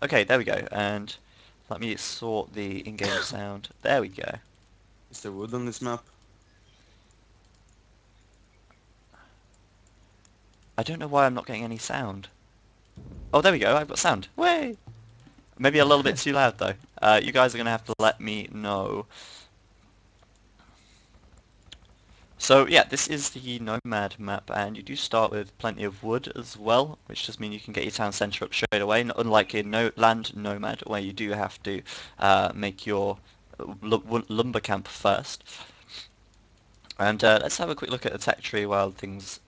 Okay, there we go. And let me sort the in-game sound. There we go. Is there wood on this map? I don't know why I'm not getting any sound. Oh, there we go. I've got sound. Way! Maybe a little bit too loud though. You guys are gonna have to let me know. So yeah, this is the Nomad map, and you do start with plenty of wood as well, which does mean you can get your town centre up straight away, unlike in Land Nomad, where you do have to make your lumber camp first. And let's have a quick look at the tech tree while things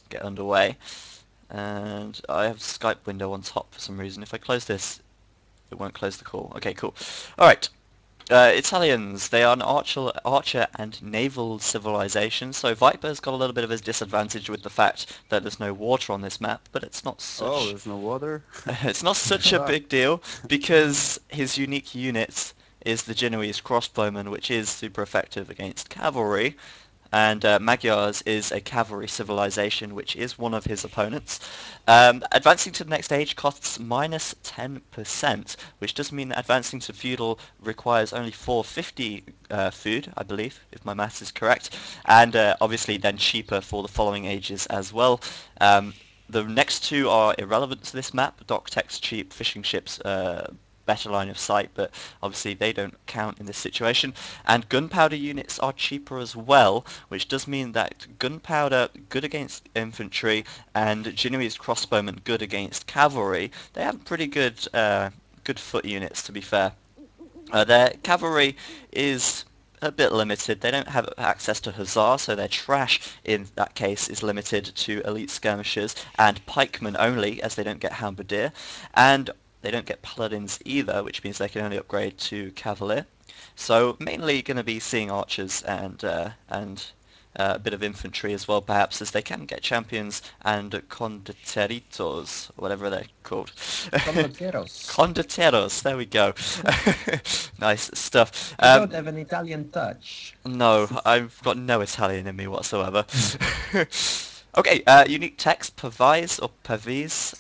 get underway. And I have Skype window on top for some reason. If I close this, it won't close the call. Okay, cool. Alright. Italians, they are an archer and naval civilization, so Viper's got a little bit of a disadvantage with the fact that there's no water on this map, but it's not Oh, such there's no water? it's not such a big deal because his unique unit is the Genoese crossbowman, which is super effective against cavalry, and Magyars is a cavalry civilization, which is one of his opponents. Advancing to the next stage costs minus 10%, which does mean that advancing to feudal requires only 450 food, I believe, if my maths is correct, and obviously then cheaper for the following ages as well. The next two are irrelevant to this map. Dock tech's cheap, fishing ships better line of sight, but obviously they don't count in this situation. And gunpowder units are cheaper as well, which does mean that gunpowder good against infantry and Genoese crossbowmen good against cavalry. They have pretty good good foot units, to be fair. Their cavalry is a bit limited. They don't have access to hussar, so their trash in that case is limited to elite skirmishers and pikemen only, as they don't get halberdier. And they don't get paladins either, which means they can only upgrade to cavalier. So mainly going to be seeing archers and a bit of infantry as well, perhaps, as they can get champions and conditeritos, whatever they're called. Conquerors. Conditeros, there we go. Nice stuff. You don't have an Italian touch. No, I've got no Italian in me whatsoever. Okay, unique text, Pavis or Pavis.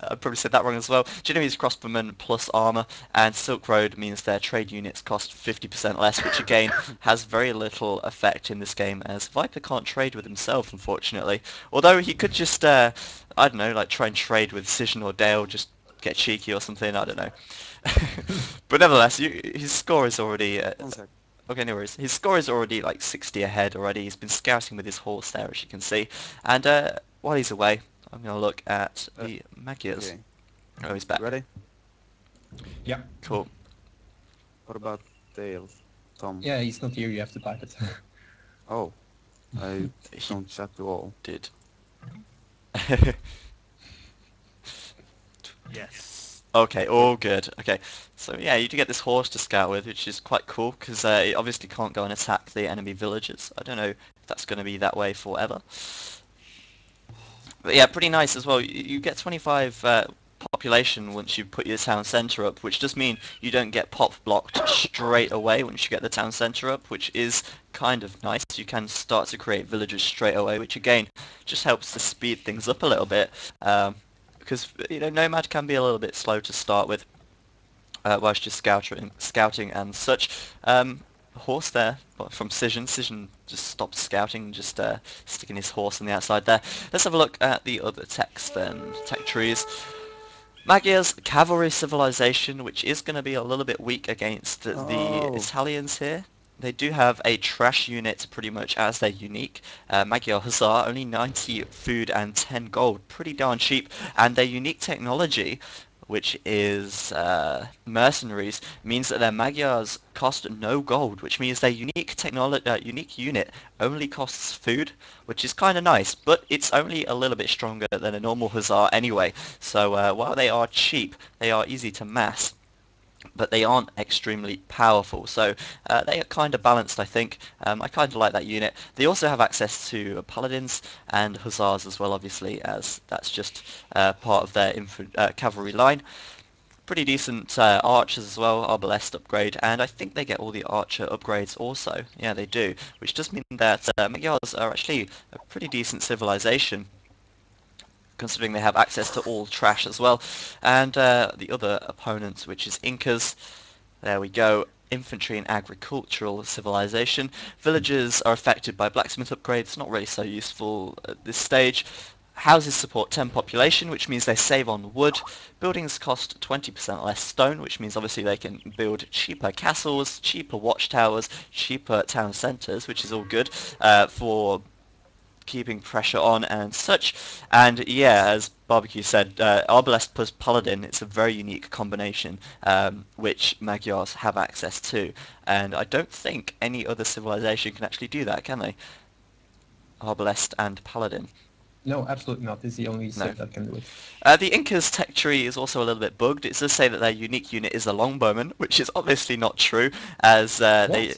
I probably said that wrong as well. Genoese crossbowmen plus armor, and Silk Road means their trade units cost 50% less, which again has very little effect in this game, as Viper can't trade with himself, unfortunately. Although he could just, I don't know, like try and trade with Cision or Dale, just get cheeky or something, I don't know. But nevertheless, his score is already... Okay, no worries. His score is already like 60 ahead already. He's been scouting with his horse there, as you can see. And while he's away, I'm going to look at the Magyars. Okay. Oh, he's back. Ready? Yeah. Cool. What about Dale? Tom? Yeah, he's not here, you have to type it. Oh. I He don't chat to all. did. Yes. Okay, all good. Okay, so yeah, you do get this horse to scout with, which is quite cool, because it obviously can't go and attack the enemy villages. I don't know if that's going to be that way forever. But yeah, pretty nice as well. You get 25 population once you put your town centre up, which does mean you don't get pop blocked straight away once you get the town centre up, which is kind of nice. You can start to create villages straight away, which again just helps to speed things up a little bit. Because you know, Nomad can be a little bit slow to start with, whilst you're scouting and such. Horse there from Cision. Cision just stopped scouting, just sticking his horse on the outside there. Let's have a look at the other text then. Tech trees. Magyars cavalry civilization, which is going to be a little bit weak against the Italians here. They do have a trash unit pretty much as their unique. Magyar Hussar, only 90 food and 10 gold. Pretty darn cheap. And their unique technology, which is mercenaries, means that their Magyars cost no gold, which means their unique unit only costs food, which is kind of nice, but it's only a little bit stronger than a normal Hussar anyway. So while they are cheap, they are easy to mass, but they aren't extremely powerful, so they are kind of balanced, I think. I kind of like that unit. They also have access to paladins and hussars as well, obviously, as that's just part of their cavalry line. Pretty decent archers as well, arbalest upgrade, and I think they get all the archer upgrades also. Yeah, they do, which does mean that Magyars are actually a pretty decent civilization considering they have access to all trash as well. And the other opponent, which is Incas, there we go. Infantry and agricultural civilization. Villagers are affected by blacksmith upgrades, not really so useful at this stage. Houses support 10 population, which means they save on wood. Buildings cost 20% less stone, which means obviously they can build cheaper castles, cheaper watchtowers, cheaper town centres, which is all good for keeping pressure on and such. And yeah, as Barbecue said, Arbalest plus Paladin, it's a very unique combination which Magyars have access to. And I don't think any other civilization can actually do that, can they? Arbalest and Paladin. No, absolutely not. This is the only civ that can do it. The Inca's tech tree is also a little bit bugged. It does say that their unique unit is a longbowman, which is obviously not true, as it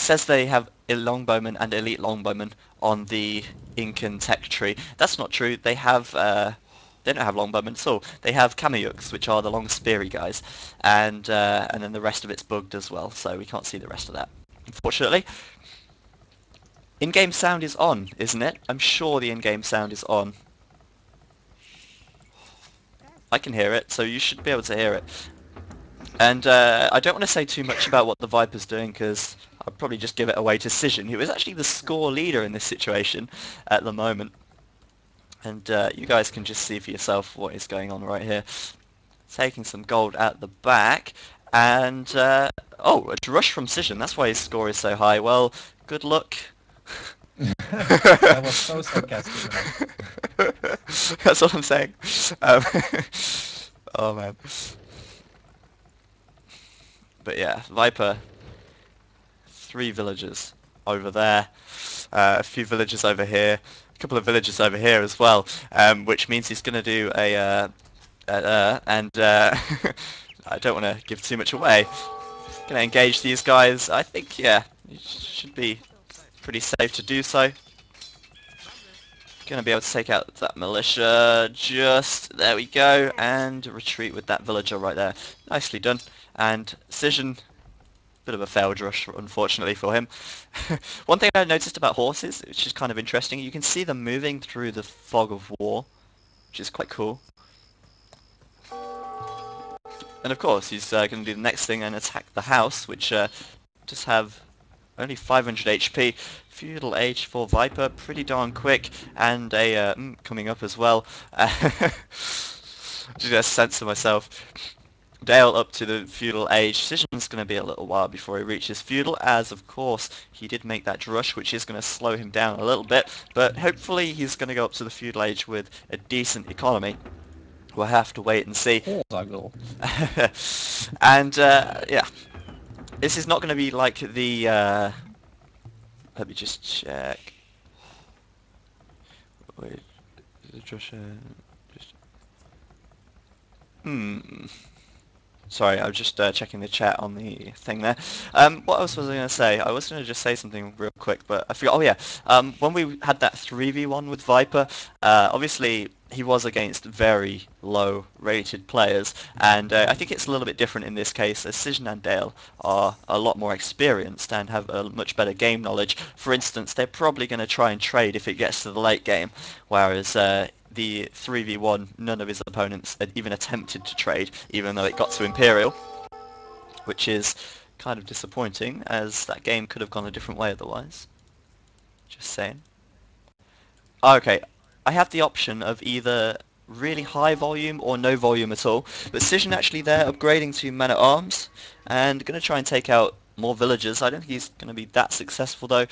says they have a longbowman and elite longbowman on the Incan tech tree. That's not true. They have they don't have longbowmen at all. They have Kameyuks, which are the long speary guys, and then the rest of it's bugged as well. So we can't see the rest of that, unfortunately. In-game sound is on, isn't it? I'm sure the in-game sound is on. I can hear it, so you should be able to hear it. And I don't want to say too much about what the Viper's doing, because I'll probably just give it away to Cision, who is actually the score leader in this situation at the moment. And you guys can just see for yourself what is going on right here. Taking some gold at the back. And, oh, a rush from Cision. That's why his score is so high. Well, good luck. That was so sarcastic. That's what I'm saying. Oh man. But yeah, Viper. 3 villagers over there. A few villagers over here. A couple of villagers over here as well. Which means he's going to do a... I don't want to give too much away. Going to engage these guys. I think, yeah, it should be pretty safe to do so. Gonna be able to take out that militia, just, there we go, and retreat with that villager right there. Nicely done. And Cision, bit of a failed rush, unfortunately for him. One thing I noticed about horses, which is kind of interesting, you can see them moving through the fog of war, which is quite cool. And of course, he's going to do the next thing and attack the house, which just have only 500 HP. Feudal Age for Viper, pretty darn quick, and a coming up as well. Just get a sense of myself. Dale up to the Feudal Age. Cision's going to be a little while before he reaches Feudal, as of course he did make that rush, which is going to slow him down a little bit, but hopefully he's going to go up to the Feudal Age with a decent economy. We'll have to wait and see. And yeah, this is not going to be like the let me just check. Wait, is it Joshua? Sorry, I was just checking the chat on the thing there. What else was I going to say? I was going to just say something real quick, but I forgot. Oh yeah, when we had that 3v1 with Viper, obviously he was against very low rated players, and I think it's a little bit different in this case, as Cision and Dale are a lot more experienced and have a much better game knowledge. For instance, they're probably going to try and trade if it gets to the late game, whereas the 3v1, none of his opponents had even attempted to trade, even though it got to Imperial, which is kind of disappointing, as that game could have gone a different way otherwise. Just saying. Okay, I have the option of either really high volume or no volume at all, but Cision actually there upgrading to man-at-arms, and going to try and take out more villagers. I don't think he's going to be that successful though.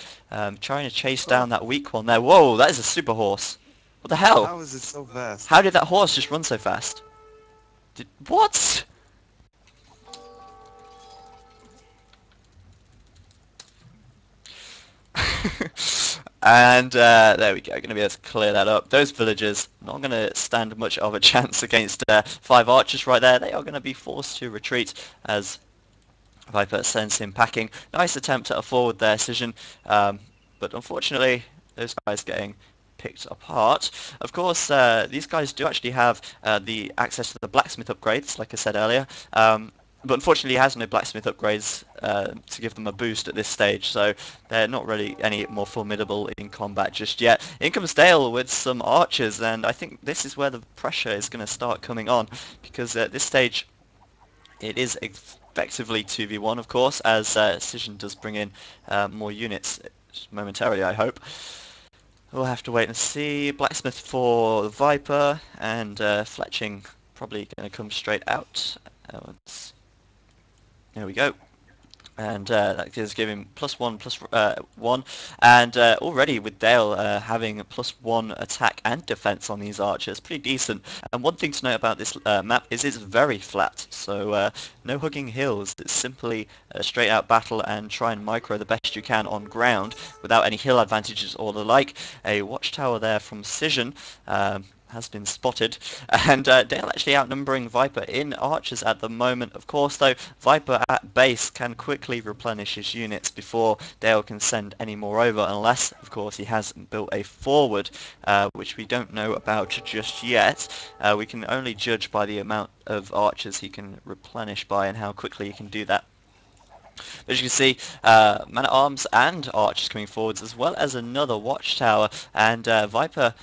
Trying to chase down that weak one there. Whoa, that is a super horse. What the hell? How is it so fast? How did that horse just run so fast? What? And there we go, going to be able to clear that up. Those villagers not going to stand much of a chance against 5 archers right there. They are going to be forced to retreat as Viper sends him packing. Nice attempt at a forward there, Cision, but unfortunately those guys getting picked apart. Of course, these guys do actually have the access to the blacksmith upgrades, like I said earlier. But unfortunately he has no blacksmith upgrades to give them a boost at this stage, so they're not really any more formidable in combat just yet. In comes Dale with some archers, and I think this is where the pressure is going to start coming on, because at this stage it is effectively 2v1, of course, as Cision does bring in more units momentarily, I hope. We'll have to wait and see. Blacksmith for the Viper, and Fletching probably going to come straight out. There we go. And that does give him +1/+1, and already with Dale having +1 attack and defense on these archers, pretty decent. And one thing to note about this map is it's very flat, so no hugging hills. It's simply a straight out battle and try and micro the best you can on ground without any hill advantages or the like. A watchtower there from Cision has been spotted, and Dale actually outnumbering Viper in archers at the moment. Of course though, Viper at base can quickly replenish his units before Dale can send any more over, unless of course he has built a forward, which we don't know about just yet. We can only judge by the amount of archers he can replenish by and how quickly he can do that. But as you can see, man-at-arms and archers coming forwards, as well as another watchtower, and Viper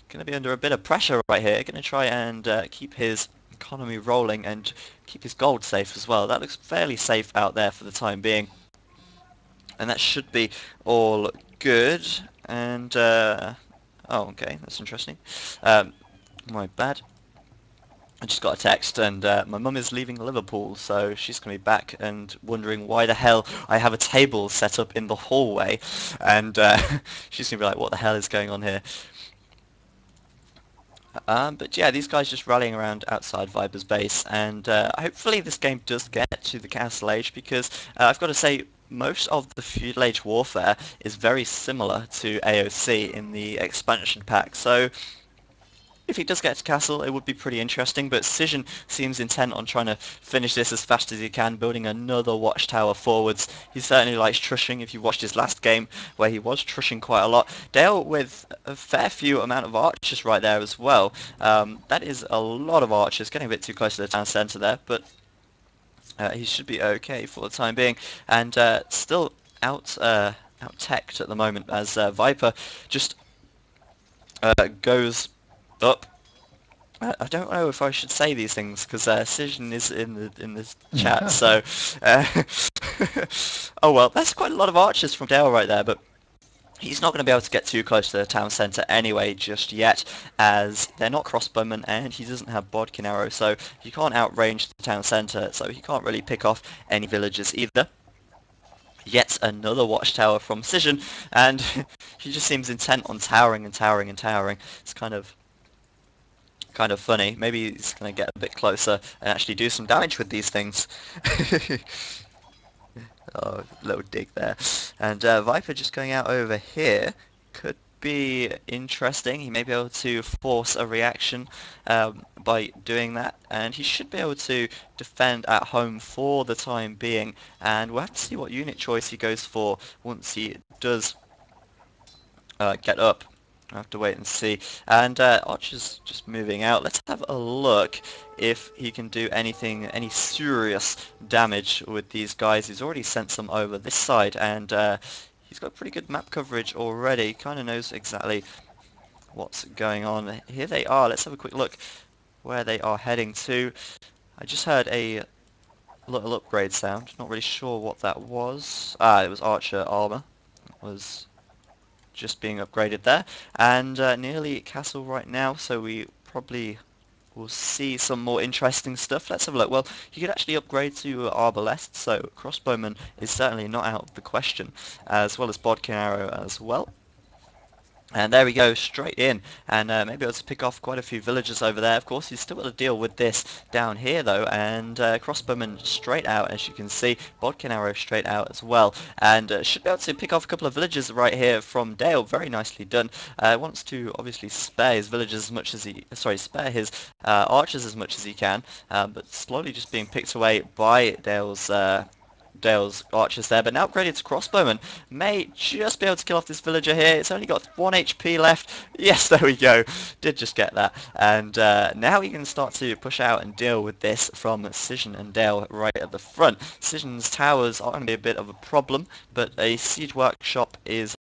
going to be under a bit of pressure right here. Going to try and keep his economy rolling and keep his gold safe as well. That looks fairly safe out there for the time being. And that should be all good. And, oh, okay, that's interesting. My bad. I just got a text, and my mum is leaving Liverpool, so she's going to be back and wondering why the hell I have a table set up in the hallway. And she's going to be like, what the hell is going on here? But yeah, these guys just rallying around outside Viper's base, and hopefully this game does get to the Castle Age, because I've got to say, most of the Feudal Age warfare is very similar to AoC in the expansion pack, so if he does get to Castle, it would be pretty interesting, but Cision seems intent on trying to finish this as fast as he can, building another watchtower forwards. He certainly likes trushing. If you watched his last game, where he was trushing quite a lot. Dale with a fair few amount of archers right there as well. That is a lot of archers, getting a bit too close to the town centre there, but he should be okay for the time being. And still out-teched at the moment, as Viper just goes up. I don't know if I should say these things, because Cision is in the chat. So, oh well, that's quite a lot of archers from Dale right there, but he's not going to be able to get too close to the town centre anyway just yet, as they're not crossbowmen and he doesn't have bodkin arrow, so you can't outrange the town centre, so he can't really pick off any villagers either. Yet another watchtower from Cision, and he just seems intent on towering and towering and towering. It's kind of funny. Maybe he's going to get a bit closer and actually do some damage with these things. Oh, little dig there. And Viper just going out over here could be interesting. He may be able to force a reaction by doing that, and he should be able to defend at home for the time being, and we'll have to see what unit choice he goes for once he does get up. I have to wait and see. And Archer's just moving out. Let's have a look if he can do anything, any serious damage with these guys. He's already sent some over this side, and he's got pretty good map coverage already. Kind of knows exactly what's going on. Here they are. Let's have a quick look where they are heading to. I just heard a little upgrade sound. Not really sure what that was. Ah, it was Archer armor. It was just being upgraded there, and nearly castle right now, so we probably will see some more interesting stuff. Let's have a look. Well, you could actually upgrade to arbalest, so crossbowman is certainly not out of the question, as well as bodkin arrow as well. And there we go, straight in, and maybe able to pick off quite a few villagers over there. Of course, he's still got to deal with this down here, though, and crossbowman straight out, as you can see. Bodkin arrow straight out as well, and should be able to pick off a couple of villagers right here from Dale. Very nicely done. Wants to obviously spare his villagers as much as he, spare his archers as much as he can, but slowly just being picked away by Dale's Dale's archers there, but now upgraded to crossbowmen. May just be able to kill off this villager here. It's only got 1 HP left. Yes, there we go. Did just get that. And now you can start to push out and deal with this from Cision and Dale right at the front. Cision's towers are going to be a bit of a problem, but a siege workshop is